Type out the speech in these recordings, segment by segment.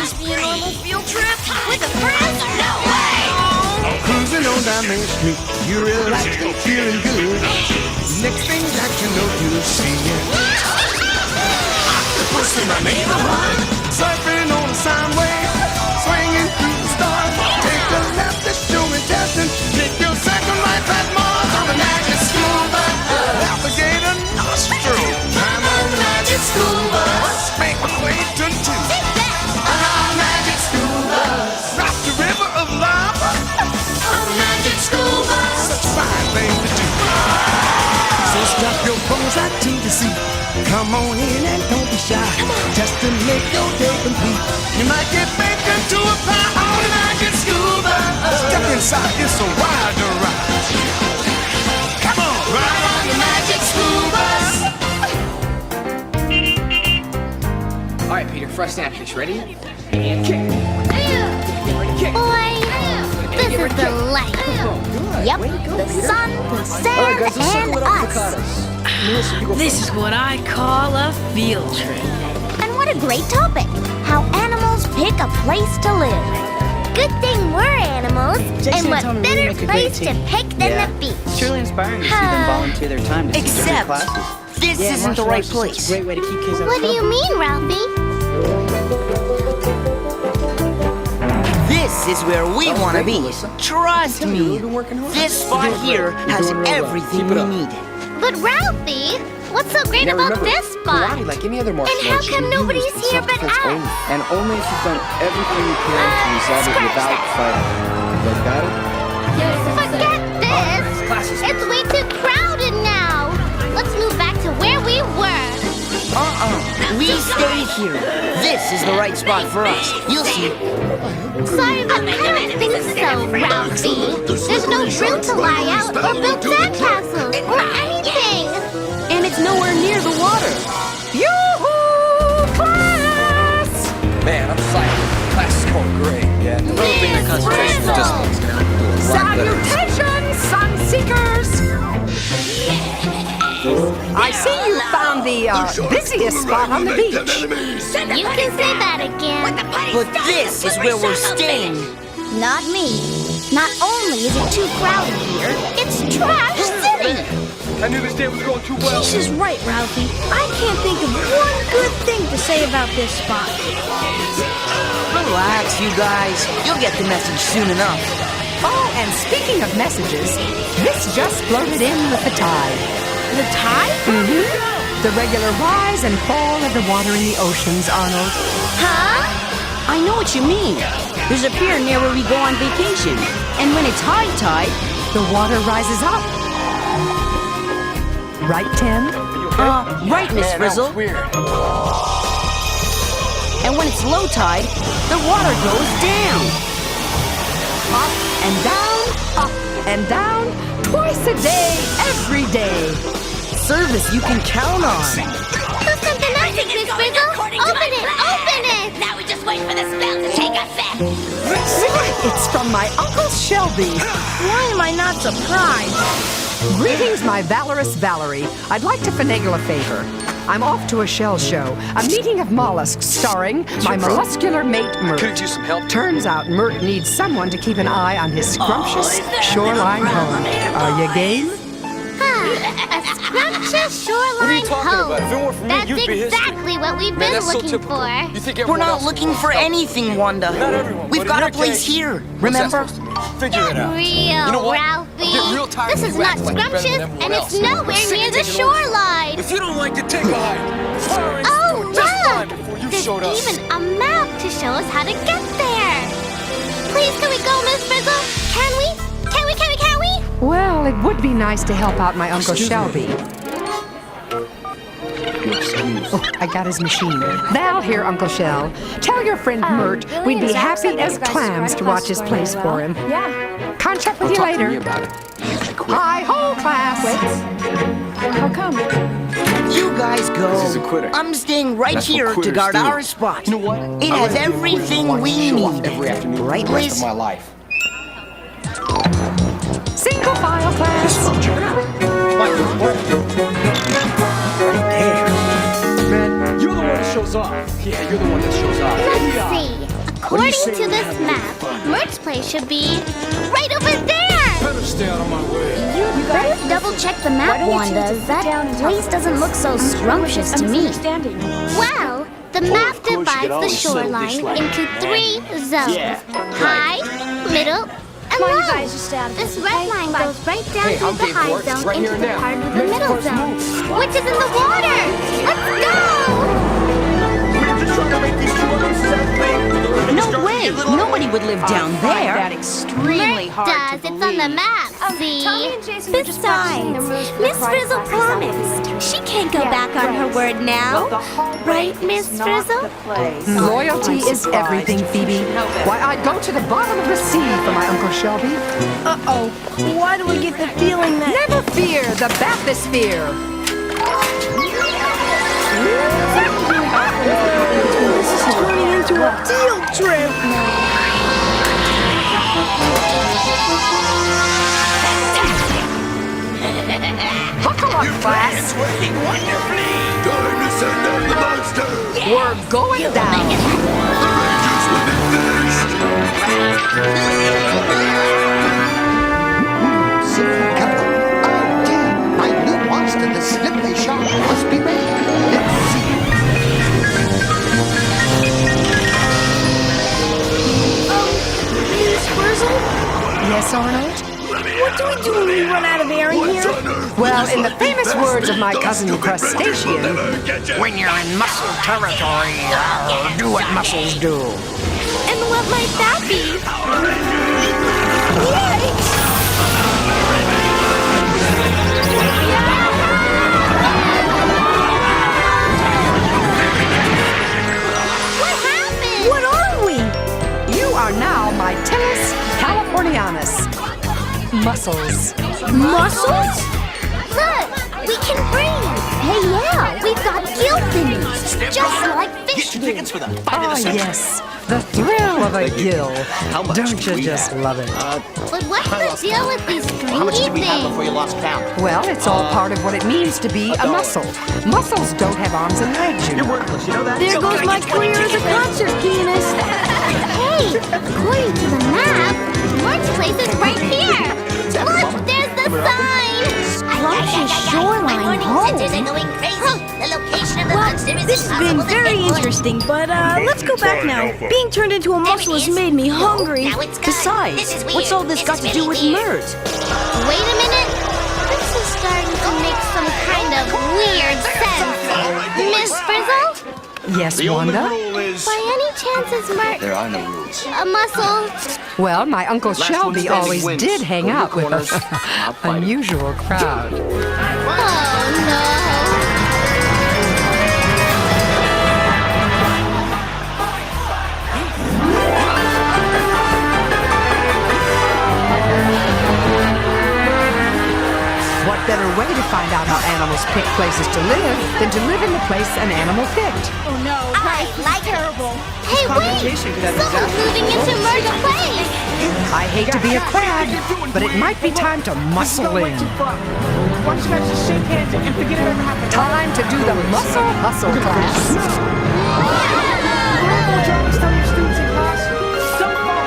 this be a normal field trip? With a friend? No way! Cruising on down Main Street, you relax and feeling good. Next thing that you know, you'll see it. Octopus in the neighborhood, surfing on the sound wave, swinging through the stars. Take a left to show and test and take your second life at Mars on the Magic School Bus. Alligator nostril, climb on the Magic School Bus. Make my way to two. Magic School Bus, rock the river of love. Magic School Bus, such a fine thing to do. So strap your bones out to the seat. Come on in and don't be shy. Just to make your day complete. You might get baked into a pie on the Magic School Bus. Step inside, it's a wild ride. Come on, ride on the Magic School Bus. All right, Peter, fresh snap fish. Ready? And kick. Kick. Boy, this is the life. Yep, the sun, the sand, and us. This is what I call a field trip. And what a great topic. How animals pick a place to live. Good thing we're animals. And what better place to pick than the beach. It's truly inspiring to see them volunteer their time to teach different Except, classes. this isn't the right place. It's a great way to keep kids out of What do you trouble. mean, Ralphie? This is where we want to be. Trust me. This spot here has everything we need. But Ralphie, what's so great about this spot? Karate, like any other martial And how arts, come should be nobody's used here in but self-defense us? only. And only if you've done everything you can to resolve it Scratch without that. fighting. You got it? Forget this! It's way too crowded now! Let's move back to where we were! We stay here. This is the right spot for us. You'll see. Sorry, but I don't think so, Ralphie. There's no room to lie out or build sandcastles or anything! And it's nowhere near the water. Yoo-hoo, class! Man, I'm psyched. Class is going great. Yeah, the little thing that concentration is just Salutations, sun seekers! I see you found the busiest spot on the beach. You can say that again. But this is where we're staying. Not me. Not only is it too crowded here, it's Trash City! I knew this day was going too well. She's right, Ralphie. I can't think of one good thing to say about this spot. Relax, you guys. You'll get the message soon enough. Oh, and speaking of messages, this just floated in with the tide. The tide? The regular rise and fall of the water in the oceans, Arnold. Huh? I know what you mean. There's a pier near where we go on vacation. And when it's high tide, The water rises up. Right, Tim? right, Miss Frizzle. Weird. And when it's low tide, the water goes down. Up and down, up and down, twice a day, every day. Service you can count on. Who's something else, Miss Frizzle? Open it! Open it! Now we just wait for the spell to take effect. It's from my Uncle Shelby. Why am I not surprised? Greetings, my valorous Valerie. I'd like to finagle a favor. I'm off to a shell show, a meeting of mollusks starring my molluscular mate, Mert. Could use some help. Turns out Mert needs someone to keep an eye on his scrumptious shoreline home. Are you game? A scrumptious shoreline What are you talking home. about? If it weren't for me, That's you'd be history. exactly what we've Man, been that's so looking typical. for. You think We're everyone not else looking would for know? anything, Wanda. Not everyone. We've but got in a your place case, here. what's that Remember? supposed to mean? Figure it out. Real, You know what? Ralphie. I get real tired This of is you not acting like you're better than scrumptious, everyone and else. it's nowhere I'm sick near of the taking orders. shoreline. If you don't like it, take a hike. Fire Oh, was just fine look! before you There's showed up. even a map to show us how to get there. Please, can we go, Miss Frizzle? Can we? Can we? Can we? Can we? Well, it would be nice to help out my Uncle Shelby. Oh, I got his machine. Val here, Uncle Shell. Tell your friend Mert really we'd be is that happy something as you guys clams to describe watch his class place going for really him. well? Yeah. Contract with you Talk to me later. about it. Hi-ho, class. How come? You guys go. This is a quitter. I'm staying right That's what here to quitters guard do. our spot. You know what? It has everything we need. Every afternoon Right, for the rest Liz? of my life. Single file class. Man, you're the one that shows off. Yeah, you're the one that shows off. Let's see. According to this map, Mert's place should be right over there! Better stay out of my way. You better double check the map, Wanda. That place doesn't look so scrumptious to me. Well, the map divides the shoreline into 3 zones. High, middle, and low. This red line goes right down through the high zone into the part of the middle zone, which is in the water. Let's go! No way! Nobody would live down there. That extremely Mert hard does. to It's on the map. See? Besides, Miss Frizzle promised. She can't go back on her word now. Right, Miss Frizzle? Loyalty is everything, Phoebe. Why, I'd go to the bottom of the sea for my Uncle Shelby. Uh-oh. Why do we get the feeling that... Never fear the bathysphere. This is turning into a field trip. Buckle up, class. Working wonderfully. Time to send out the monster. We're going down. The Rangers will be finished. Silver cover. Oh dear, my new monster, the slippery shark, must be ready. Let's see. Miss Frizzle? Yes, Arnold? What do we do when we run out of air in here? Well, in the famous words of my cousin Crustacean, When you're in muscle territory, do what muscles do. And what might that be? What happened? What are we? you are now my Tellus Californianus. Muscles. Muscles? Look, we can breathe. Hey, yeah, we've got gill fins, just like fish do. Ah, yes. The thrill of a gill. Don't you just love it? But what's the deal with these stringy things? you lost count? Well, it's all part of what it means to be a muscle. Muscles don't have arms and legs, you know. Worthless, you know that? There goes my career as a concert pianist. Hey, according to the map, Mert's place is right here. Look, there's the sign. Scrumptious shoreline home. Sensors are going crazy. The location of the Well, monster is this has been impossible to very pinpoint. interesting, but let's go back now. Being turned into a muscle has made me hungry. Now it's gone. Besides, This is weird. what's all this got to do with really weird. Mert? Wait a minute. This is starting to make some kind of weird sense. Miss Frizzle? Yes, Wanda? By any chance is Mert There are no rules. a muscle? Well, my Uncle Last one Shelby standing always wins. did hang Go to out the with corners. an unusual crowd. Oh, no. What better way to find out how animals pick places to live than to live in the place an animal picked? I like terrible. Hey, wait! Someone's moving into Mert's place! I hate to be a crab, but it might be time to muscle in. Why don't you guys just shake hands and forget it ever happened? Time to do the muscle hustle class. Always tell your students in class, don't fall.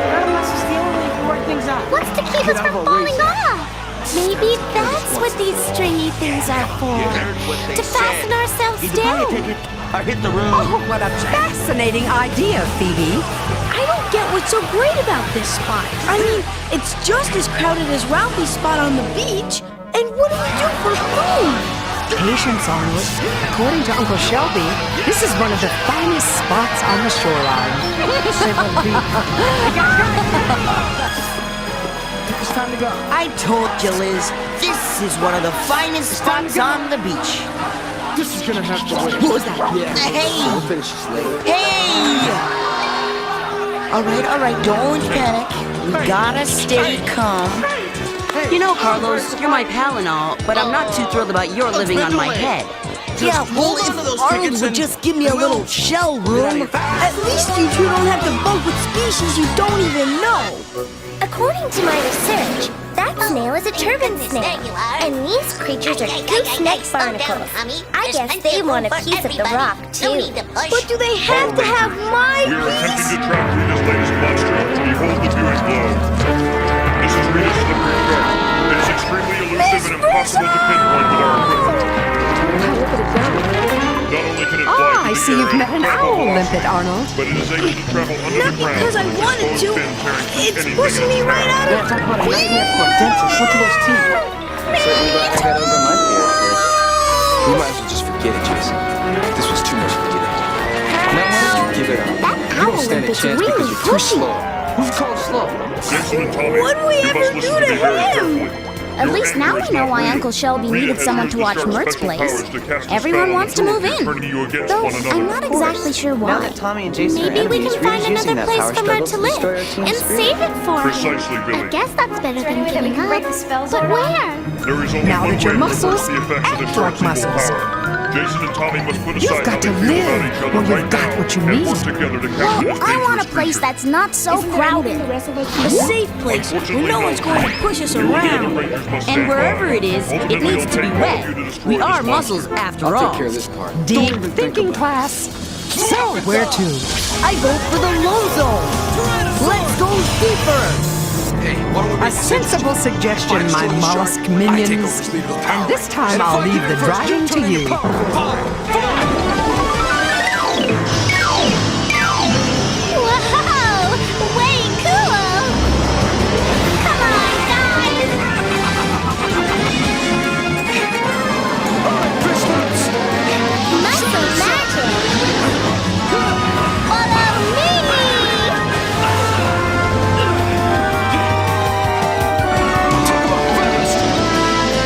Not unless it's the only way you can work things out. What's to keep us from falling off? Maybe that's what these stringy things are for. To fasten ourselves down. I hit the room. Oh, what a fascinating idea, Phoebe. I don't get what's so great about this spot. I mean, it's just as crowded as Ralphie's spot on the beach. And what do we do for food? Patience, Arnold. According to Uncle Shelby, this is one of the finest spots on the shoreline. It's time to go. I told you, Liz. This is one of the finest spots on the beach. This is gonna have to wait. What was that? Yeah. Hey! We'll finish this later. Hey! All right, don't panic. We gotta stay calm. You know, Carlos, you're my pal and all, but I'm not too thrilled about your living on my head. Yeah, well, if Arnold would just give me a little shell room. At least you two don't have to bunk with species you don't even know. According to my research, that That snail is a turban snail, and these creatures are gooseneck barnacles. I guess they want a piece of the rock, too. But do they have to have my We are attempting piece? to track Rita's latest monster. Behold the viewing globe. This is Rita's slippery shark. It is extremely elusive and impossible to pinpoint with our equipment. Not only can it fly Ah, I through see the you've air met an at owl, incredible Limpet velocity, Arnold. but it is able to travel under Not the ground. because I with its wanted exposed to. fin tearing through It's anything pushing in me its right path. out Yeah, of... talk about a nightmare for a dentist. Look at those teeth. I'm certainly glad I got over my fear of yours. You might as well just forget it, Jason. This was too much for you. Now why don't you give it up? That You owl don't stand a Limpet's chance really because you're too pushy. slow. Who's called slow? Jason and Tommy, What do we you ever must do listen to to me very him? carefully. At Your least anger now is we know not why real. Uncle Shelby Rita needed has someone used to the watch shark's Mert's special place. powers to cast a Everyone spell on wants the to two move of you, in. turning you against Though one another. I'm not exactly sure Now why. that Tommy and Jason are Maybe we enemies, can find Rita's using another that place power for Mert struggle to to live destroy our team's and spirit. save it for him. Precisely, Billy. I guess that's better than giving up. But where? There is only Now one that your way to reverse muscles the effects of the act shark's like evil muscles. power. Jason and Tommy must put aside You've got how they to feel live about each other where you've right got now what you and need. work together to Well, capture this I want a dangerous place creature. that's not so crowded. A safe place where no one's going to push us around. And wherever it is, it needs to be wet. We are mussels after I'll all. take care of this part. Deep thinking, class. So, where to? I vote for the low zone. Let's go deeper. Hey, why don't we A sensible suggestion, my mollusk minions. And this time I'll leave the driving to you. Whoa! Way cool! Come on, guys! Muscle magic! Follow me!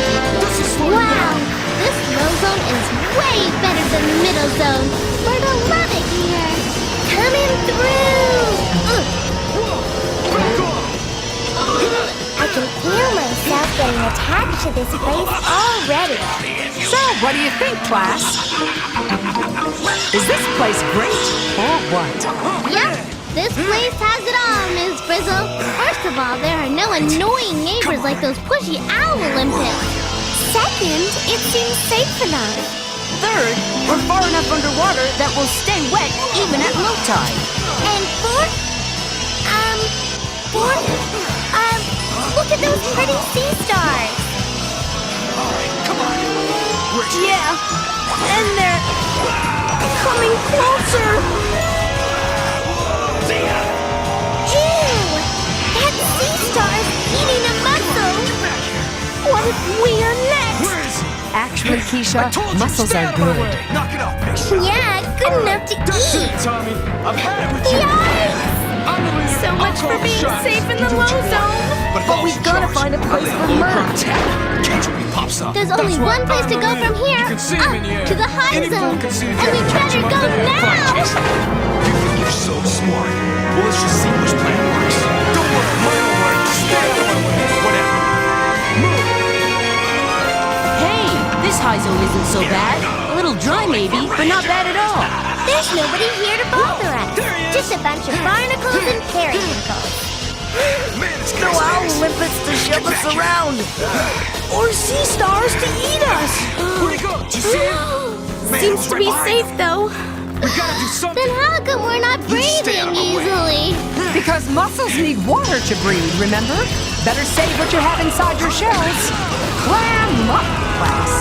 Wow! This low zone is way better than the middle zone. We're gonna love it here. Coming through! I can feel myself getting attached to this place already. So, what do you think, class? Is this place great or what? Yep, this place has it all, Ms. Frizzle. First of all, there are no annoying neighbors like those pushy owl Olympics. Second, it seems safe enough. Third, we're far enough underwater that we'll stay wet even at low tide. And fourth, look at those pretty sea stars. Yeah, and they're coming closer. Ew! That sea star's eating a mussel. What if we are next? Actually, Keisha, mussels are good. Knock it off, bitch. Yeah, good enough to eat. Tommy. I've had it with you. Yikes! So much for being safe in the low zone. But we've got to find a place for Mert. Catch when he pops up. There's only one place to go from here, up to the high zone, and we better go now! You think you're so smart? Well, let's just see which plan works. Don't worry, mine will work. Stay out of my way. Whatever. Move. Hey, this high zone isn't so bad. A little dry maybe, but not bad at all. There's nobody here to bother us. Just a bunch of barnacles and periwinkles. Man, it's No owl limpets to shove us around. Or sea stars to eat us. Where'd he go? Did you see him? Seems to be safe, though. We gotta do something. Then how come we're not stay out breathing of my way. easily? Because mussels need water to breathe, remember? Better save what you have inside your shells. Clam up, class.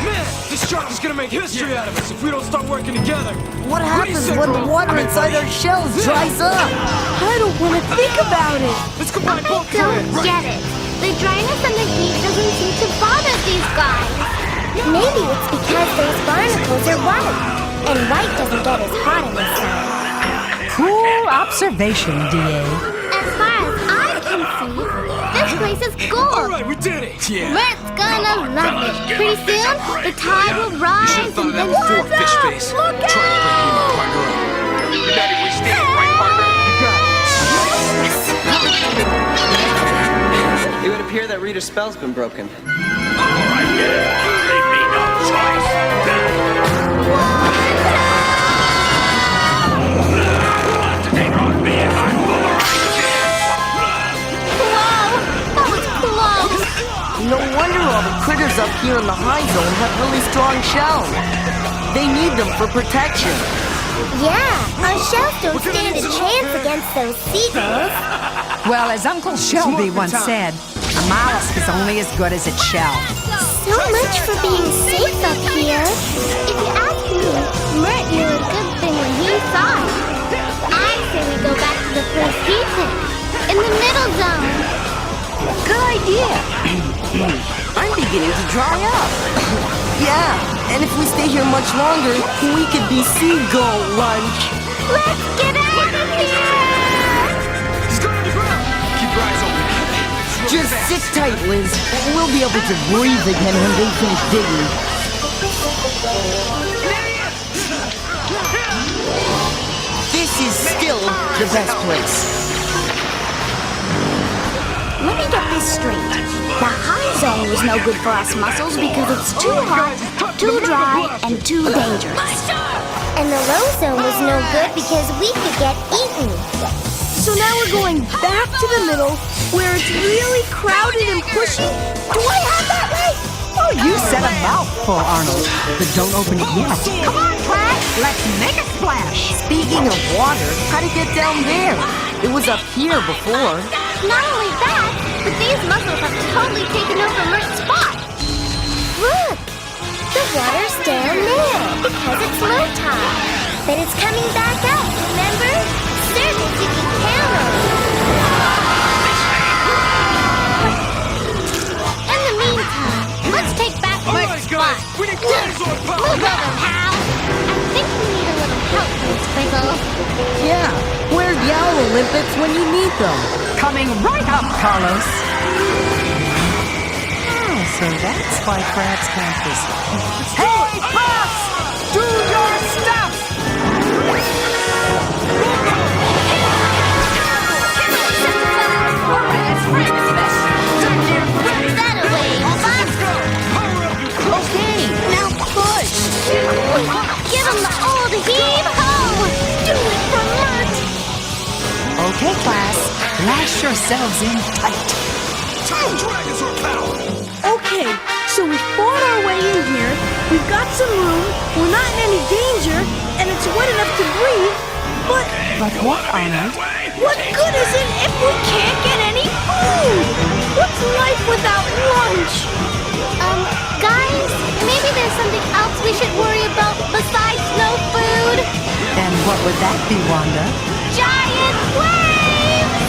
Man, this shark is gonna make history out of us if we don't start working together. What happens say, when the bro? water inside our shells dries up? I don't want to think about it. Let's combine both Don't plans. get it. The dryness and the heat doesn't seem to bother these guys. Maybe it's because those barnacles are white, and white doesn't get as hot in the sun. Cool observation, D.A. As far as I can see, this place is All gold. right, we did it. Yeah. Mert's gonna love it. Pretty soon, the tide will rise and then Before fish face. Look Try to bring me my partner up. Daddy, we stay right, partner. It would appear that Rita's spell's been broken. Whoa, that was close. here in the high zone have really strong shells. They need them for protection. Yeah, our shells don't stand a chance against those seagulls. Well, as Uncle Shelby once said, a mollusk is only as good as its shell. So much for being safe up here. If you ask me, Mert knew a good thing when he saw it. I say we go back to the first he picked, in the middle zone. Good idea. I'm beginning to dry up. Yeah, and if we stay here much longer, we could be seagull lunch. Let's get out of here! Keep your eyes open. Just sit tight, Liz. We'll be able to breathe again when they finish digging. This is still the best place. Let me get this straight. The high zone was no good for us mussels because it's too hot, too dry, and too dangerous. And the low zone was no good because we could get eaten. So now we're going back to the middle, where it's really crowded and pushy. Do I have that right? Oh, you said a mouthful, Arnold, but don't open it yet. Come on, Flash, let's make a splash. Speaking of water, how'd it get down there? It was up here before. Not only that, but these mussels have totally taken over Mert's spot. Look, the water's down there because it's low tide. But it's coming back up, remember? Service you can count on. In the meantime, let's take back Mert's spot. Move over, pal. I think we need a little help from Sprinkle. Yeah, where's the Owl Olympics when you need them? Coming right up, Carlos. Oh, so that's why Crab's Campus. Hey, Puffs! Do your stuff! That away, Puffs! Okay, now push! Give him the old heave-ho! Do it for Mert! Okay, class, lash yourselves in tight. Okay, so we fought our way in here, we've got some room, we're not in any danger, and it's wet enough to breathe, but But what, Arnold? what good is it if we can't get any food? What's life without lunch? Guys, maybe there's something else we should worry about besides no food? And what would that be, Wanda? Giant waves!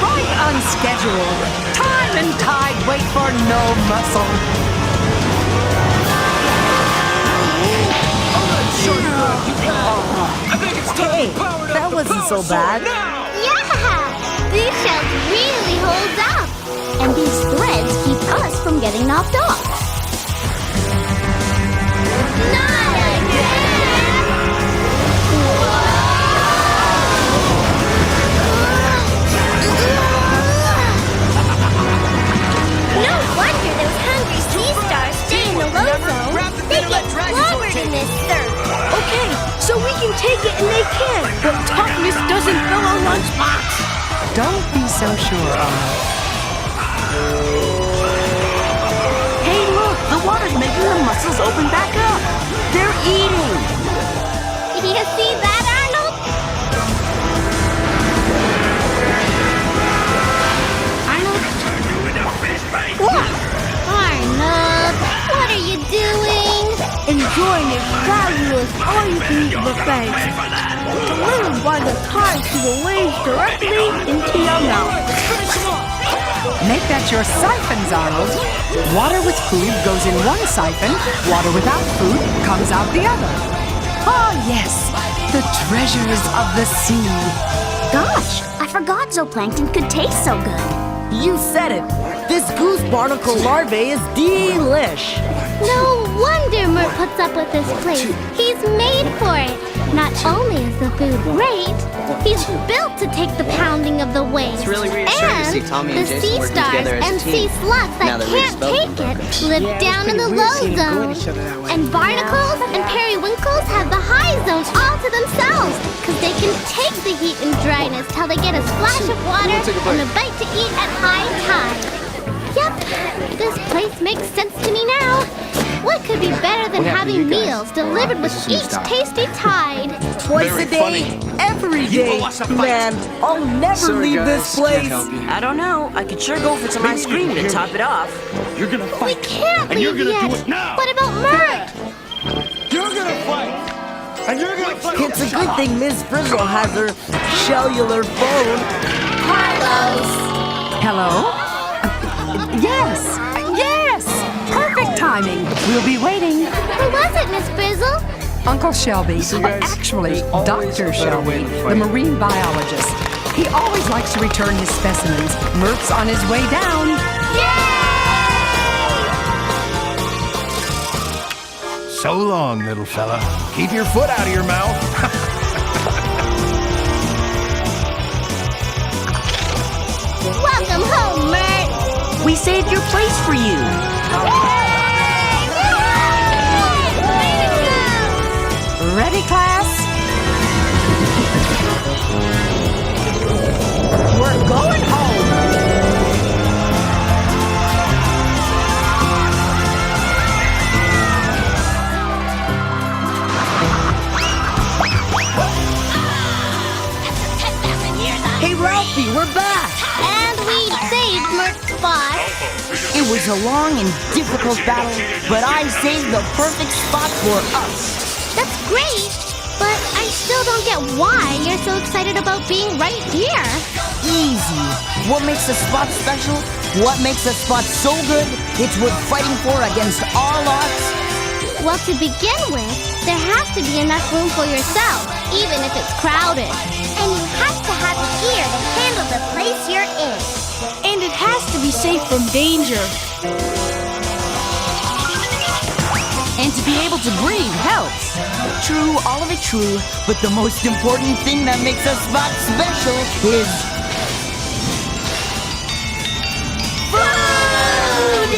Right unscheduled. Time and tide wait for no muscle. Hey, that wasn't so bad. Yeah! These shells really hold up! And these threads keep us from getting knocked off. Not again! No wonder those hungry sea stars stay in the low zone. They get clobbered in this surf. Okay, so we can take it and they can, but toughness doesn't fill a lunchbox. Don't be so sure, Arnold. Hey, look, the water's making the mussels open back up. They're eating. You see that, Arnold? Arnold? What? Arnold, what are you doing? Enjoying a fabulous all-you-can-eat buffet, delivered by the tide to the waves directly into your mouth. Make that your siphons, Arnold. Water with food goes in one siphon, water without food comes out the other. Ah, yes, the treasures of the sea. Gosh, I forgot zooplankton could taste so good. You said it. This goose barnacle larvae is delish. No wonder Mert puts up with this place. He's made for it. Not only is the food great, he's built to take the pounding of the waves. It's really reassuring to see Tommy and the Jason sea working stars together as a and team. sea slugs Now that that we've can't spelled take them it broken. live down in the low zone. And barnacles and periwinkles have the high zone all to themselves because they can take the heat and dryness till they get a splash of water and a bite to eat at high tide. Yep, this place makes sense to me now. What could be better than What happened to having you guys? meals delivered with This is each style. tasty tide? Twice a day, every day. Man, I'll never Sorry, leave guys, this can't place. help you. I don't know. I could sure go for some ice cream to top it off. You're gonna We fight. can't And you're leave gonna yet. do it now. What about Mert? You're gonna fight. And you're gonna fight. It's a good thing Miss Frizzle has her cellular phone. Hello? Yes. Yes. Perfect timing. We'll be waiting. Who was it, Miss Frizzle? Uncle Shelby. See, guys, Actually, there's always Dr. a better way Shelby, to the fight. marine biologist. He always likes to return his specimens. Mert's on his way down. So long, little fella. Keep your foot out of your mouth. Welcome home, Mert. We saved your place for you. Ready, class? We're going home. Hey, Ralphie, we're back. And we saved Mert's spot. It was a long and difficult battle, but I saved the perfect spot for us. That's great, but I still don't get why you're so excited about being right here. Easy. What makes a spot special? What makes a spot so good? It's worth fighting for against all odds. Well, to begin with, there has to be enough room for yourself, even if it's crowded. And you have to have gear to handle the place you're in. And it has to be safe from danger. And to be able to breathe helps. True, all of it true, but the most important thing that makes a spot special is food!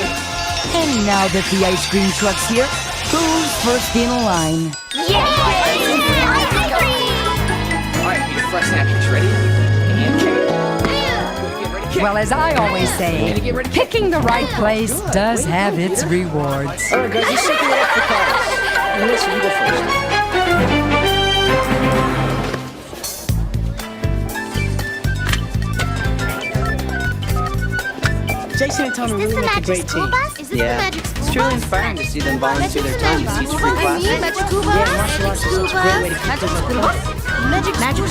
And now that the ice cream truck's here, who's first in line? All right, Peter, fresh napkins. Ready? And kick. Get ready, kick. Well, as I always say, Get ready, kick. picking the right place does have its rewards. All right, guys, just circle it up for calls. And listen, you go first. Jason and Tommy Is this really the make a magic great school team. bus? Is this Yeah. the magic school It's truly bus? inspiring to see them volunteer their time to teach free I mean, classes. magic school bus? Yeah, martial arts is such a great way to keep them motivated. Magic school bus? I want to the magic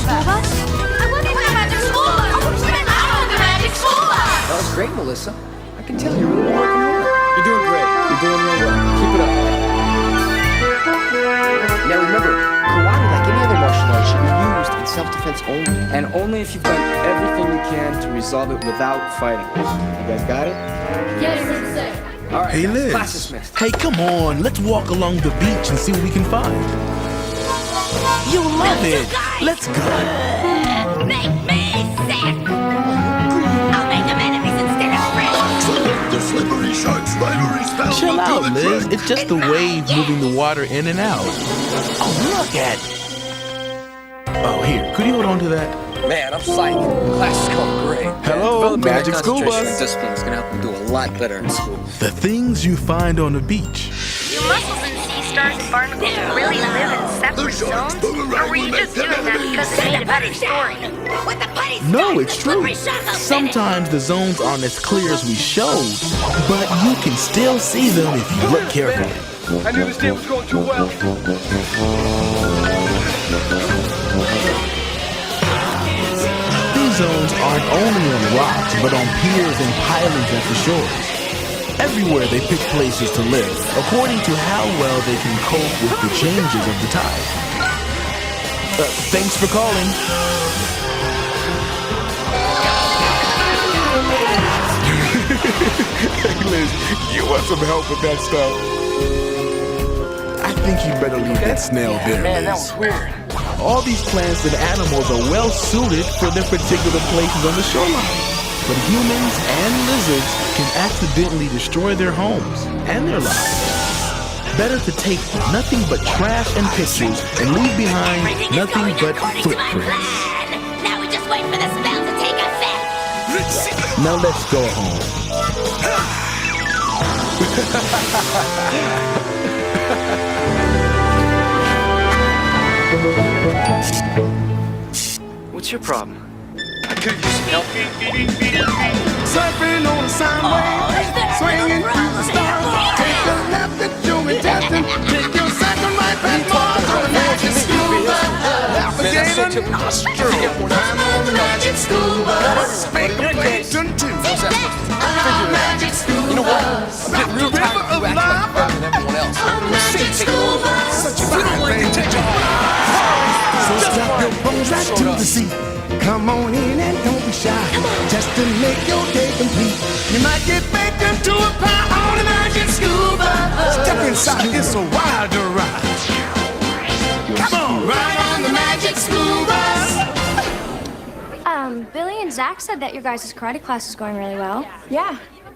school bus! I want the magic school bus! That was great, Melissa. I can tell you're really working hard. You're doing great. You're doing real well. Keep it up. Now remember, karate, like any other martial art, should be used in self-defense only. And only if you've done everything you can to resolve it without fighting. You guys got it? Yes, sensei. All right, Hey, guys, Liz. class dismissed. Hey, come on. Let's walk along the beach and see what we can find. You'll love it. Let's go. Make me sick! I'll make them enemies instead of friends! The slippery shark spidery spell. Chill out, Liz. It's just the wave moving the water in and out. Oh, look at. Oh, here. Could you hold on to that? Man, I'm psyched. Class is going great. Hello, Developing that Magic School concentration Bus. and discipline is going to help them do a lot better in school. The things you find on the beach. Do mussels and sea stars and barnacles really live in separate zones? Or were you just doing that because it made a better story? No, it's true. Sometimes the zones aren't as clear as we showed, but you can still see them if you look carefully. I knew this day was going too well. These zones aren't only on rocks, but on piers and pilings at the shores. Everywhere they pick places to live, according to how well they can cope with the changes of the tide. Thanks for calling. Hey, Liz, you want some help with that stuff? I think you better leave that snail there, Man, that Liz. was weird. All these plants and animals are well suited for their particular places on the shoreline. But humans and lizards can accidentally destroy their homes and their lives. Better to take nothing but trash and pictures and leave behind nothing but footprints. Now we just wait for the spell to take effect! Now let's go home. What's your problem? I could use some help. Surfing on a sine wave, swinging through the stars. Take a left at your intestine. Take your second right past Mars on the magic school bus. Navigator nostril. I'm on the magic school bus. Make a place until magic school bus. Up the river of lava. On the magic school bus. Such a fine thing. So strap your bones right to the seat. Come on in and don't be shy. Just to make your day complete. You might get baked into a pie on the magic school bus. Step inside, it's a wilder ride. Come on, ride on the magic school bus. Billy and Zach said that your guys' karate class is going really well. Yeah,